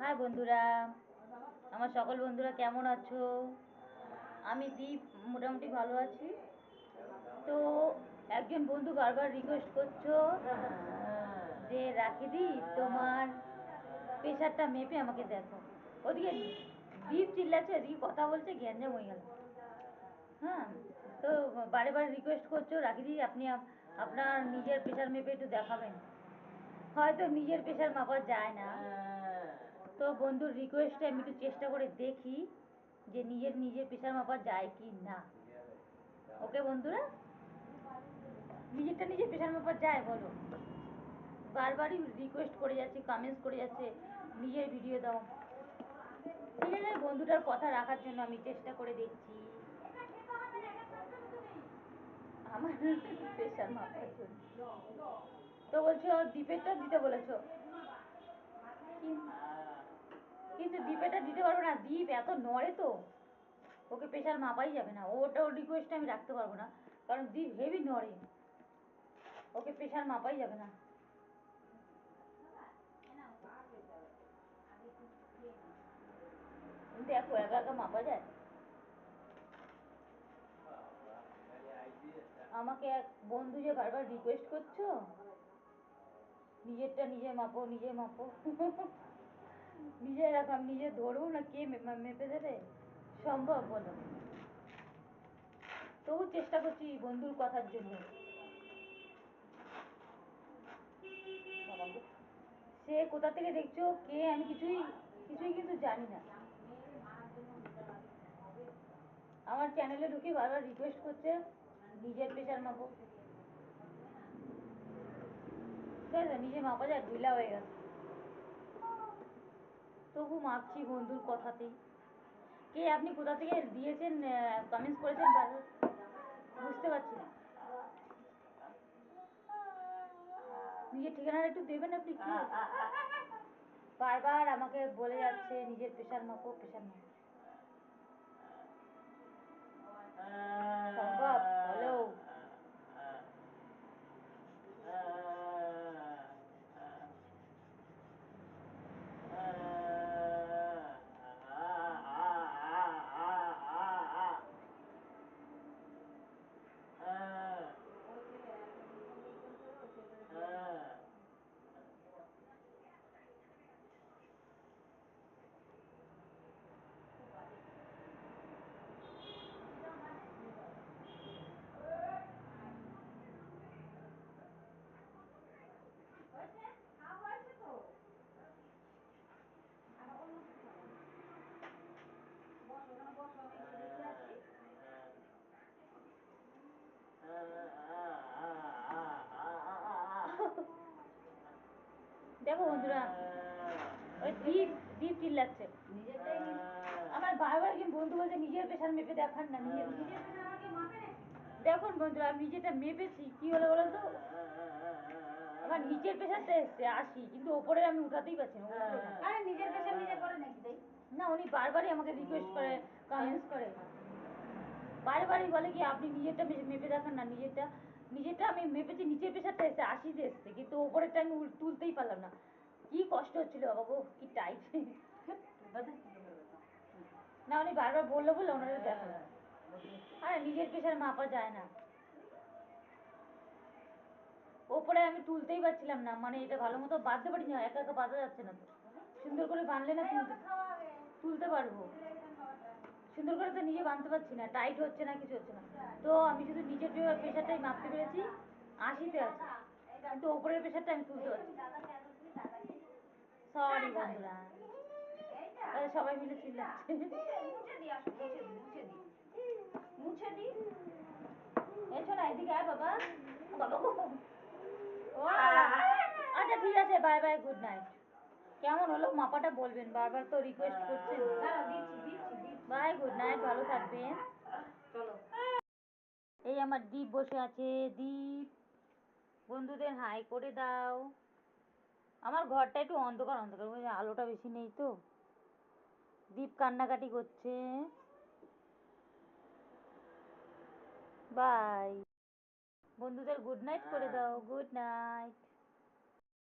High বন্ধুরা, আমার সকল বন্ধুরা কেমন আছো? আমি দীপ মোটামুটি ভালো আছি। তো একজন বন্ধু বারবার রিকোয়েস্ট করছো যে রাখিদি তোমার প্রেশারটা মেপে আমাকে দেখো। ওদিকে দীপ চিল্লাচ্ছে, এদিকে কথা বলছে, গ্যাঞ্জাম হয়ে গেল। হ্যাঁ, তো বারে বারে রিকোয়েস্ট করছো রাখিদি আপনি আপনার নিজের প্রেশার মেপে একটু দেখাবেন। হয়তো নিজের প্রেশার মাপা যায় না, তো বন্ধুর রিকোয়েস্টে আমি একটু চেষ্টা করে দেখি যে নিজের প্রেশার মাপা যায় কি না। ওকে বন্ধুরা, নিজের প্রেশার মাপা যায় বলো? বারবারই রিকোয়েস্ট করে যাচ্ছে, কমেন্টস করে যাচ্ছে নিজের ভিডিও দাও। ঠিক আছে, বন্ধুটার কথা রাখার জন্য আমি চেষ্টা করে দেখছি আমার প্রেশার মাপার জন্য। তো বলছো দ্বীপেরটা দিতে বলেছো, কিন্তু দ্বীপেরটা দিতে পারবো না। দ্বীপ এত নড়ে তো, ওকে প্রেশার মাপাই যাবে না। ওর রিকোয়েস্ট আমি রাখতে পারবো না, কারণ দ্বীপ হেভি নড়ে, ওকে প্রেশার মাপাই যাবে না। দেখো একা একা মাপা যায়? আমাকে এক বন্ধু যে বারবার রিকোয়েস্ট করছো নিজেরটা নিজে মাপো, নিজে মাপো। নিজে রাখো, আমি নিজে ধরবো না, কে মেপে দেবে? সম্ভব বলো? তবু চেষ্টা করছি বন্ধুর কথার জন্য। সে কোথা থেকে দেখছো, কে, আমি কিছুই কিছুই কিন্তু জানি না। আমার চ্যানেলে ঢুকে বারবার রিকোয়েস্ট করছে নিজের প্রেশার মাপো। ঠিক আছে, নিজে মাপা যায়, ঢিলা হয়ে গেছে। তবু মাপছি বন্ধুর কথাতেই। কে আপনি কোথা থেকে দিয়েছেন, কমেন্টস করেছেন বারবার, বুঝতে পারছি না। নিজের ঠিকানাটা একটু দেবেন আপনি কি? বারবার আমাকে বলে যাচ্ছে নিজের প্রেশার মাপো, প্রেশার মাপো। সম্ভব হলো? দেখো বন্ধুরা, ওই দীপ দীপ চিল্লাচ্ছে। আমার বারবার একজন বন্ধু বলছে নিজের প্রেশার মেপে দেখান না, নিজের দেখুন বন্ধুরা, আমি নিজেটা মেপেছি, কি হলো বলুন তো? আমার নিচের প্রেশারটা এসছে 80, কিন্তু ওপরে আমি উঠাতেই পারছি না, উঠলো না। আরে নিজের প্রেশার নিজে করে নাকি তাই? না, উনি বারবারই আমাকে রিকোয়েস্ট করে, কমেন্টস করে, বারবারই বলে কি আপনি নিজেরটা মেপে দেখান না। নিজেরটা আমি মেপেছি, নিচের প্রেশারটা এসছে 80-তে এসছে, কিন্তু ওপরেরটা আমি তুলতেই পারলাম না। কি কষ্ট হচ্ছিল বাবা গো, কি টাইট। না, উনি বারবার বললো বলে ওনারা দেখালাম। আরে নিজের প্রেশার মাপা যায় না, ওপরে আমি তুলতেই পারছিলাম না। মানে এটা ভালো মতো বাঁধতে পারি না, একা একা বাঁধা যাচ্ছে না তো। সুন্দর করে বাঁধলে না তুলতে পারবো। সুন্দর করে তো নিজে বাঁধতে পারছি না, টাইট হচ্ছে না, কিছু হচ্ছে না। তো আমি শুধু নিচের প্রেশারটাই মাপতে পেরেছি, 80-তে আছে, কিন্তু ওপরের প্রেশারটা আমি তুলতে পারছি। সরি বন্ধুরা, সবাই মিলে চিল্লাচ্ছে। মুছে দি এসো না, এদিকে আয় বাবা। বাবা গো, ও আচ্ছা ঠিক আছে, বাই বাই, গুড নাইট। কেমন হলো মাপাটা বলবেন, বারবার তো রিকোয়েস্ট করছেন। বাই, গুড নাইট, ভালো থাকবেন। চলো। এই আমার দীপ বসে আছে। দীপ, বন্ধুদের হাই করে দাও। আমার ঘরটা একটু অন্ধকার অন্ধকার, আলোটা বেশি নেই তো। দীপ কান্নাকাটি করছে। বাই, বন্ধুদের গুড নাইট করে দাও, গুড নাইট।